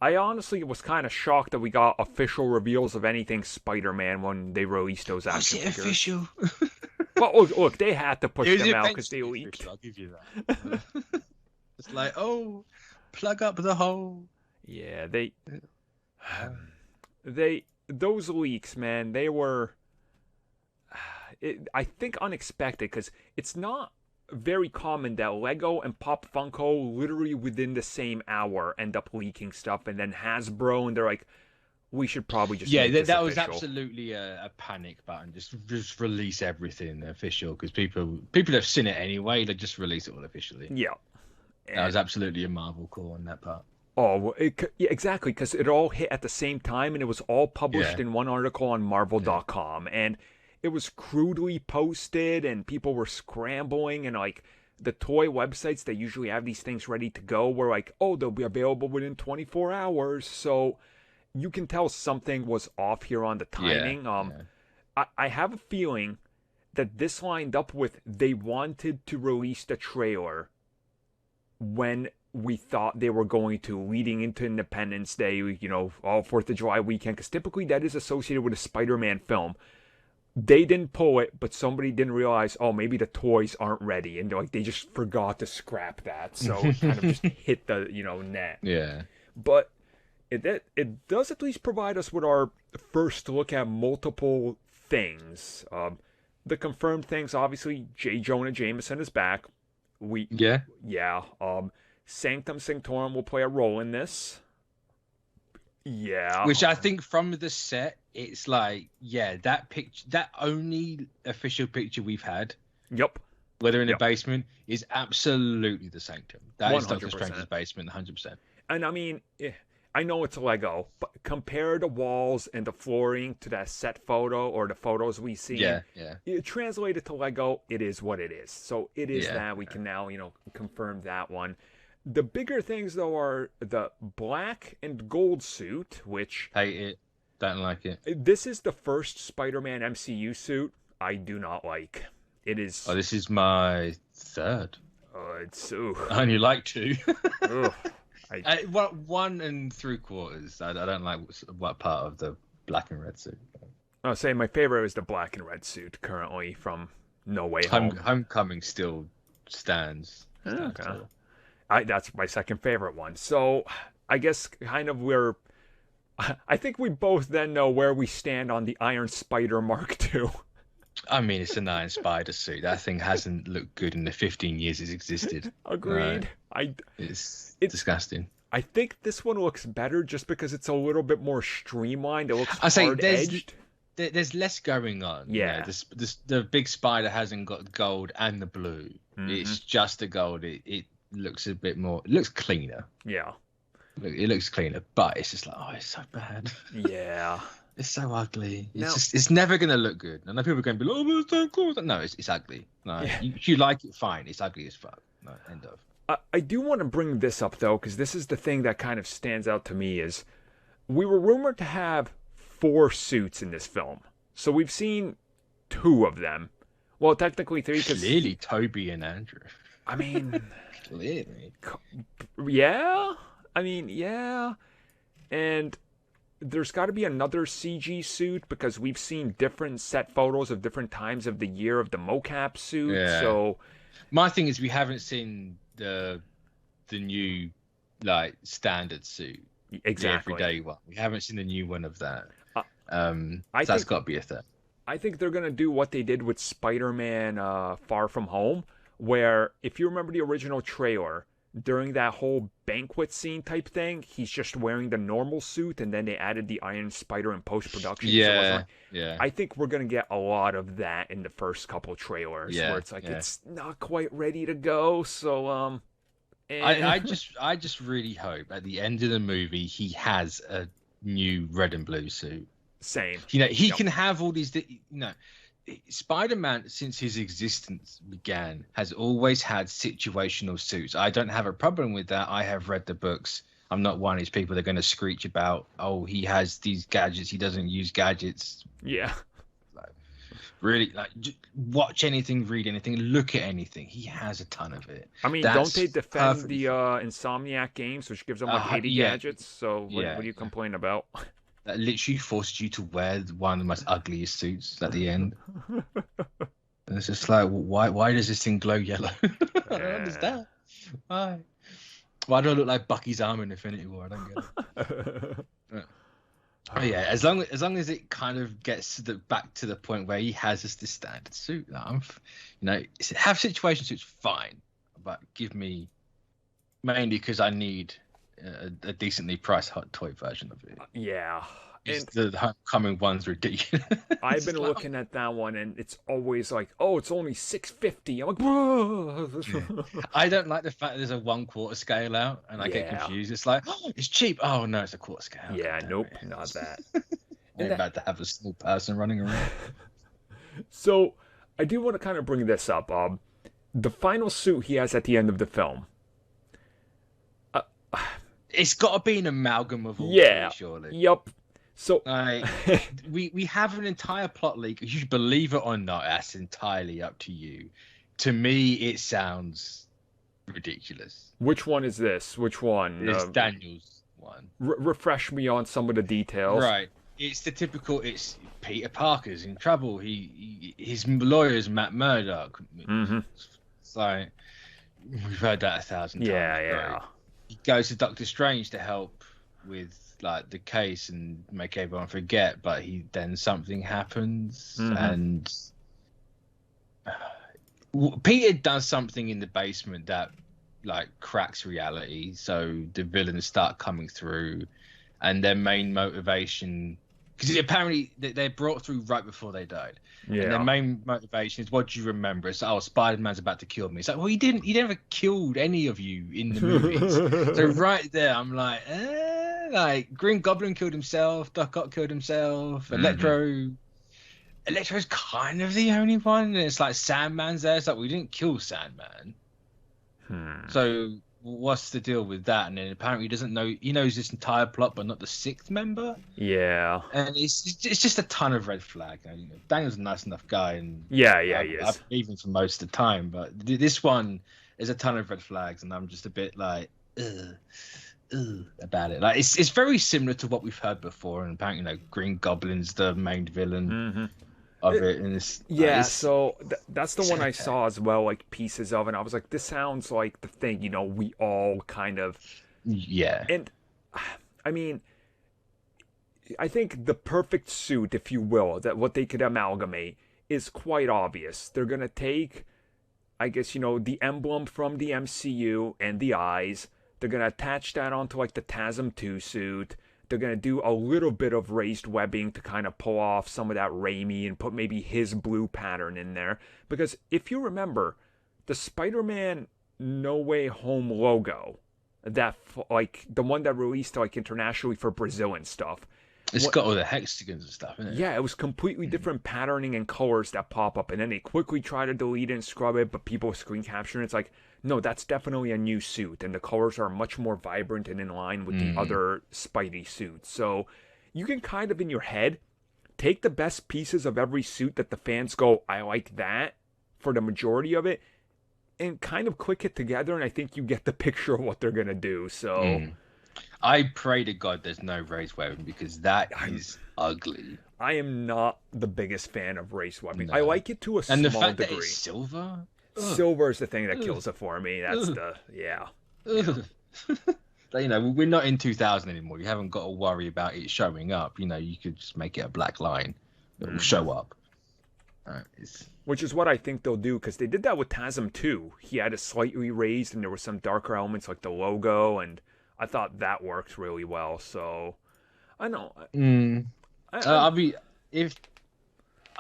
I honestly was kind of shocked that we got official reveals of anything Spider-Man when they released those Was action it figures. official? Well, look, they had to push It was them out because they eventually leaked. official, I'll give you that. It's like, oh, plug up the hole. Yeah, Oh. those leaks, man, they were, I think, unexpected because it's not very common that Lego and Pop Funko literally within the same hour end up leaking stuff, and then Hasbro and they're like, we should probably just Yeah, make this that was official. absolutely a panic button. Just release everything official because people have seen it anyway. They just release it all officially. Yeah. That was absolutely a Marvel call on that part. Oh, well, yeah, exactly, because it all hit at the same time, and it was all published Yeah. in one article on Marvel.com, and it was crudely posted, and people were scrambling, and like the toy websites that usually have these things ready to go were like, oh, they'll be available within 24 hours, so you can tell something was off here on the timing. Yeah. I have a feeling that this lined up with they wanted to release the trailer when we thought they were going to, leading into Independence Day, all 4th of July weekend, because typically that is associated with a Spider-Man film. They didn't pull it, but somebody didn't realize, oh, maybe the toys aren't ready, and they just forgot to scrap that, so it kind of just hit the net. Yeah. But it does at least provide us with our first look at multiple things. The confirmed things, obviously, J. Jonah Jameson is back. Yeah. Sanctum Sanctorum will play a role in this. Yeah. Which I think from the set, it's like, yeah, that picture, that only official picture we've had, Yep. whether in the basement, is absolutely the Sanctum. That is Doctor 100%. Strange's basement, 100%. And I mean, I know it's Lego, but compare the walls and the flooring to that set photo or the photos we see. Yeah. Translated to Lego, it is what it is. So it is Yeah. that. We can now, confirm that one. The bigger things, though, are the black and gold suit, which... Hate it. Don't like it. This is the first Spider-Man MCU suit I do not like. It is... Oh, this is my third. It's... I only like two. Ugh. 1 3/4. I don't like what part of the black and red suit. I'll say my favorite is the black and red suit currently from No Way Home. Homecoming still stands. Okay. That's my second favorite one. So I guess kind of I think we both then know where we stand on the Iron Spider Mark II. I mean, it's an Iron Spider suit. That thing hasn't looked good in the 15 years it's existed. Agreed. It's disgusting. I think this one looks better just because it's a little bit more streamlined. It looks I say hard-edged. There's less going on. Yeah. The big spider hasn't got gold and the blue. Mm-hmm. It's just the gold. It looks a bit more. It looks cleaner. Yeah. It looks cleaner, but it's just like, oh, it's so bad. Yeah. It's so ugly. It's never gonna look good. And then people are going to be like, oh, but it's so cool. No, it's ugly. No, Yeah. you like it, fine. It's ugly as fuck. No, end of. I do want to bring this up, though, because this is the thing that kind of stands out to me is we were rumored to have 4 suits in this film. So we've seen 2 of them. Well, technically 3. Clearly, Toby and Andrew. I mean... Clearly. Yeah? I mean, yeah. And there's got to be another CG suit because we've seen different set photos of different times of the year of the mocap suit. Yeah. So my thing is we haven't seen the new standard suit. Exactly. The everyday one. We haven't seen the new one of that. I that's think, got to be a thing. I think they're going to do what they did with Spider-Man Far From Home, where if you remember the original trailer, during that whole banquet scene type thing, he's just wearing the normal suit, and then they added the Iron Spider in post-production. Yeah, yeah. I think we're going to get a lot of that in the first couple trailers, where it's like, it's not quite ready to go, so, I just really hope at the end of the movie he has a new red and blue suit. Same. He can have all these, Spider-Man, since his existence began, has always had situational suits. I don't have a problem with that. I have read the books. I'm not one of these people that are going to screech about, oh, he has these gadgets, he doesn't use gadgets. Yeah. Really, like, watch anything, read anything, look at anything. He has a ton of it. I mean, That's don't they defend perfectly the fine. Insomniac games, which gives them like 80 Yeah, gadgets? So what yeah. do you complain about? That literally forced you to wear one of the most ugliest suits at the end. And it's just like, why does this thing glow yellow? I don't understand. Why? Why do I look like Bucky's arm in Infinity War? I don't get it. Oh yeah, as long as it kind of gets back to the point where he has this standard suit, have situation suits fine, but give me mainly because I need a decently priced hot toy version of it. Yeah. And the homecoming one's ridiculous. I've been looking at that one, and it's always like, oh, it's only $650. I'm like, bro. Yeah. I don't like the fact that there's a 1/4 scale out, and I get confused. It's like, oh, it's cheap. Oh no, it's a quarter scale. Yeah, nope, not that. I'm about to have a small person running around. So, I do want to kind of bring this up. The final suit he has at the end of the film. It's got to be an amalgam of all three, surely. Yep. So we have an entire plot leak. You believe it or not, that's entirely up to you. To me, it sounds ridiculous. Which one is this? Which one? It's Daniel's one. Refresh me on some of the details. Right. It's the typical. It's Peter Parker's in trouble. His lawyer's Matt Murdock. Mm-hmm. It's like we've heard that 1,000 times. Yeah. Right? He goes to Doctor Strange to help with like the case and make everyone forget, but then something happens and Peter does something in the basement that like cracks reality, so the villains start coming through, and their main motivation, because apparently they're brought through right before they died. Yeah. And their main motivation is, what do you remember? It's, oh, Spider-Man's about to kill me. It's like, well, he never killed any of you in the movies. So right there, I'm like, Green Goblin killed himself, Doc Ock killed himself, Electro's kind of the only one. And it's like Sandman's there. It's like, we didn't kill Sandman. So what's the deal with that? And then apparently he doesn't know. He knows this entire plot, but not the sixth member. Yeah. And it's just a ton of red flag. You know, Daniel's a nice enough guy, and he is. Even for most of the time, but this one is a ton of red flags, and I'm just a bit like, about it. Like it's very similar to what we've heard before, and apparently, Green Goblin's the main villain. Of it, and so that's the one I saw as well, like pieces of, and I was like, this sounds like the thing, we all kind of, and I mean, I think the perfect suit, if you will, that what they could amalgamate is quite obvious. They're gonna take, I guess, the emblem from the MCU and the eyes, they're gonna attach that onto like the TASM 2 suit. They're going to do a little bit of raised webbing to kind of pull off some of that Raimi and put maybe his blue pattern in there. Because if you remember, the Spider-Man No Way Home logo, that like the one that released like internationally for Brazil and stuff. It's got all the hexagons and stuff, isn't it? Yeah, it was completely different patterning and colors that pop up. And then they quickly try to delete it and scrub it, but people screen capture it. It's like, no, that's definitely a new suit. And the colors are much more vibrant and in line with the other Spidey suits. So you can kind of in your head take the best pieces of every suit that the fans go, I like that, for the majority of it, and kind of click it together. And I think you get the picture of what they're going to do. So... I pray to God there's no raised webbing, because that is ugly. I am not the biggest fan of raised webbing. No. I like it to a small degree. And the fact that it's silver? Silver is the thing that kills it for me. That's we're not in 2000 anymore. You haven't got to worry about it showing up. You could just make it a black line. It will show up. Which is what I think they'll do, because they did that with TASM 2. He had it slightly raised, and there were some darker elements like the logo, and I thought that worked really well. So I know.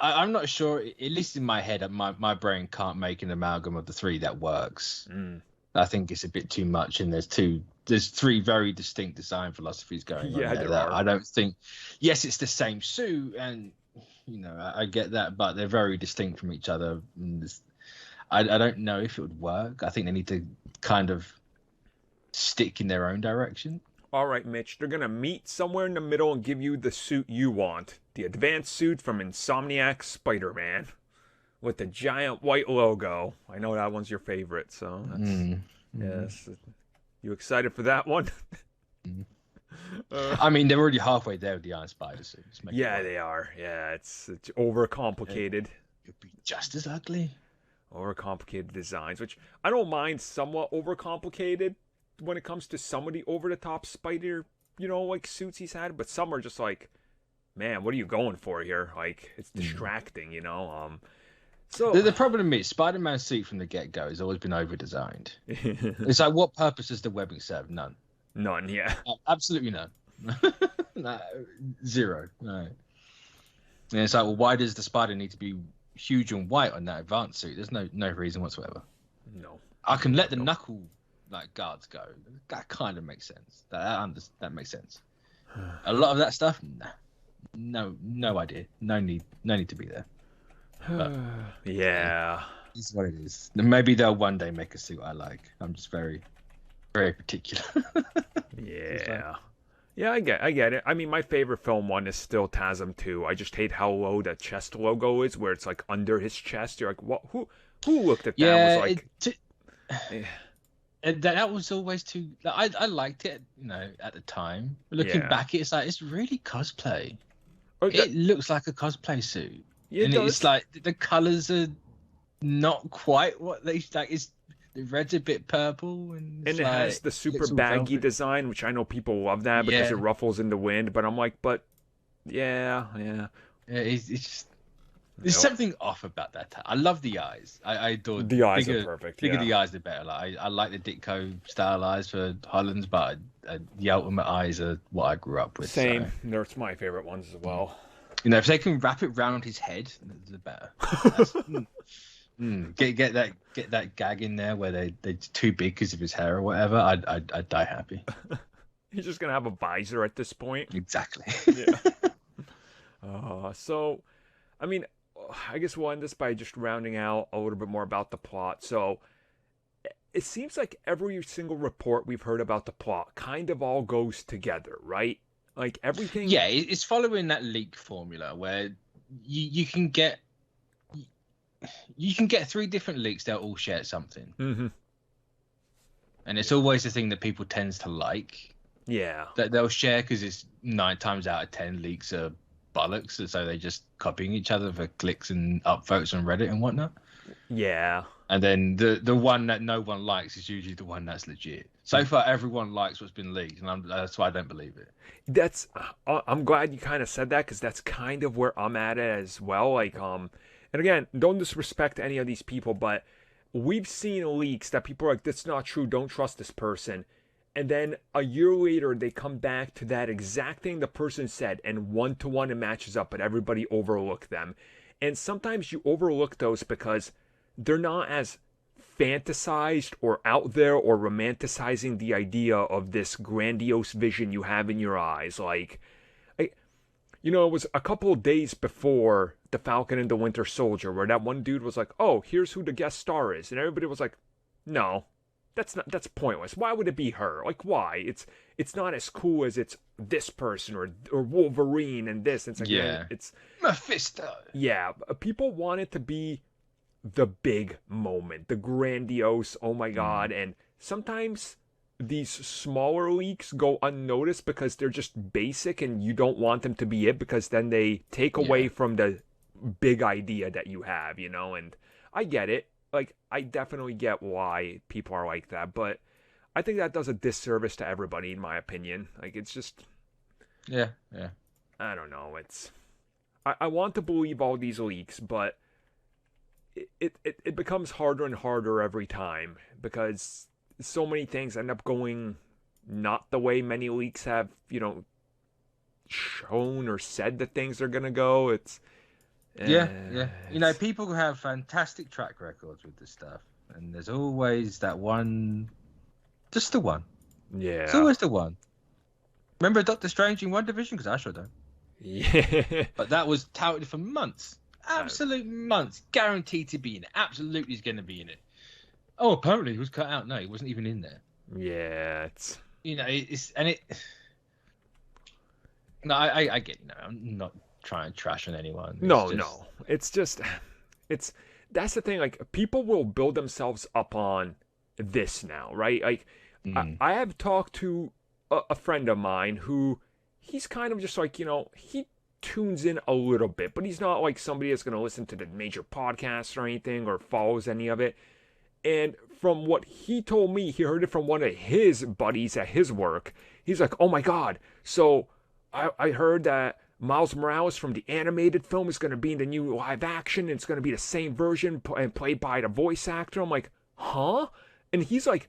I'm not sure. At least in my head, my brain can't make an amalgam of the three that works. I think it's a bit too much, and there's three very distinct design philosophies going on. Yeah, there are. I don't think. Yes, it's the same suit, and I get that, but they're very distinct from each other. I don't know if it would work. I think they need to kind of stick in their own direction. all right, Mitch, they're gonna meet somewhere in the middle and give you the suit you want, the advanced suit from Insomniac's Spider-Man, with the giant white logo. I know that one's your favorite, so that's yes. You excited for that one? I mean, they're already halfway there with the Iron Spider suit. Yeah, they are. Yeah, it's overcomplicated. It'd be just as ugly. Overcomplicated designs, which I don't mind somewhat overcomplicated when it comes to some of the over-the-top Spider, like suits he's had, but some are just like, man, what are you going for here? Like, it's distracting, So the problem is Spider-Man's suit from the get-go has always been over-designed. It's like, what purpose does the webbing serve? None. None, yeah. Absolutely none. No, zero. No. And it's like, well, why does the spider need to be huge and white on that advanced suit? There's no reason whatsoever. No. I can let the knuckle guards go. That kind of makes sense. That makes sense. A lot of that stuff, no idea. No need to be there. But, yeah. It's what it is. Maybe they'll one day make a suit I like. I'm just very, very particular. Yeah. Yeah, I get it. I mean, my favorite film one is still TASM 2. I just hate how low the chest logo is, where it's like under his chest. You're like, what? Who looked at that? Yeah, and was like, that was always too. I liked it, at the time. But looking back, it's like, it's really cosplay. It looks like a cosplay suit, and it's like the colors are not quite what they like. The red's a bit purple, and it has the super baggy design, which I know people love that because it ruffles in the wind. But I'm like, yeah. It's just there's something off about that. I love the eyes. I adore the eyes. Are perfect. Bigger the eyes, the better. Like I like the Ditko style eyes for Holland's, but the Ultimate eyes are what I grew up with. Same. So. They're my favorite ones as well. If they can wrap it round his head, the better. Get that gag in there where they're too big because of his hair or whatever. I'd die happy. He's just gonna have a visor at this point. Exactly. Yeah. So, I mean, I guess we'll end this by just rounding out a little bit more about the plot. So, it seems like every single report we've heard about the plot kind of all goes together, right? Like everything. Yeah, it's following that leak formula where you can get. You can get 3 different leaks. They'll all share something. Mm-hmm. And it's always the thing that people tends to like. Yeah. That they'll share because it's 9 times out of 10 leaks are bollocks. And so they're just copying each other for clicks and upvotes on Reddit and whatnot. Yeah. And then the one that no one likes is usually the one that's legit. So far, everyone likes what's been leaked. And that's why I don't believe it. I'm glad you kind of said that because that's kind of where I'm at as well. Like, and again, don't disrespect any of these people, but we've seen leaks that people are like, that's not true, don't trust this person. And then a year later, they come back to that exact thing the person said, and one-to-one it matches up, but everybody overlooked them. And sometimes you overlook those because they're not as fantasized or out there or romanticizing the idea of this grandiose vision you have in your eyes. Like, it was a couple of days before The Falcon and the Winter Soldier where that one dude was like, oh, here's who the guest star is. And everybody was like, no, that's pointless. Why would it be her? Like, why? It's not as cool as it's this person or Wolverine and this. It's like, yeah, it's Mephisto. Yeah, people want it to be the big moment, the grandiose, oh my God. And sometimes these smaller leaks go unnoticed because they're just basic and you don't want them to be it because then they take away from the big idea that you have, and I get it. Like, I definitely get why people are like that, but I think that does a disservice to everybody, in my opinion. Like, it's just... Yeah. I don't know, I want to believe all these leaks, but it becomes harder and harder every time because so many things end up going not the way many leaks have, shown or said that things are going to go. It's people have fantastic track records with this stuff, and there's always that one, just the one. Yeah, it's always the one. Remember Doctor Strange in WandaVision? Because I sure don't. Yeah, but that was touted for months, absolute months, guaranteed to be in it. Absolutely is going to be in it. Oh, apparently he was cut out. No, he wasn't even in there. Yeah, you know, it's and it. No, I get, you know, I'm not trying to trash on anyone. No. It's just, it's that's the thing. Like people will build themselves up on this now, right? Like I have talked to a friend of mine who he's kind of just like, he tunes in a little bit, but he's not like somebody that's going to listen to the major podcasts or anything or follows any of it. And from what he told me, he heard it from one of his buddies at his work. He's like, oh my God. So I heard that Miles Morales from the animated film is going to be in the new live action. And it's going to be the same version and played by the voice actor. I'm like, huh? And he's like,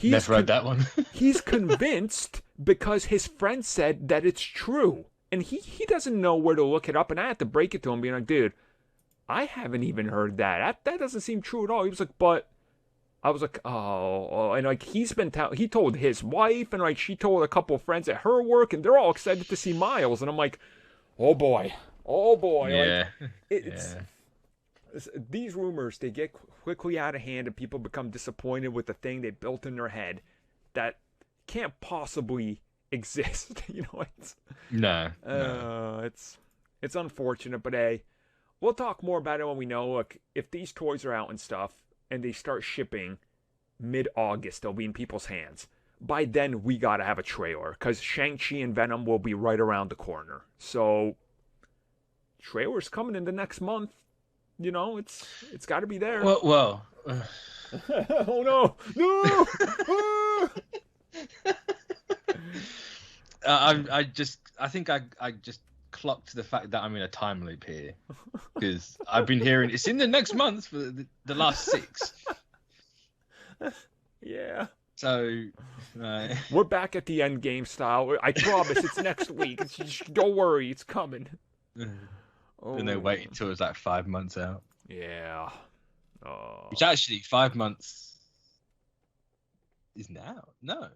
never read that one. He's convinced because his friend said that it's true. And he doesn't know where to look it up. And I had to break it to him, being like, dude, I haven't even heard that. That doesn't seem true at all. He was like, but I was like, oh. And like he told his wife, and like she told a couple of friends at her work, and they're all excited to see Miles. And I'm like, oh boy. Yeah. Like, it's these rumors, they get quickly out of hand, and people become disappointed with the thing they built in their head that can't possibly exist. No. It's unfortunate, but hey, we'll talk more about it when we know. Look, if these toys are out and stuff, and they start shipping mid-August, they'll be in people's hands. By then, we gotta have a trailer, because Shang-Chi and Venom will be right around the corner. So, trailer's coming in the next month. It's got to be there. Well. Oh no! I think I just clocked the fact that I'm in a time loop here, because I've been hearing it's in the next month for the last 6. Yeah. So we're back at the end game style. I promise it's next week. Don't worry, it's coming. And they're waiting until it's like 5 months out. Yeah. Oh. Which actually 5 months is now. No.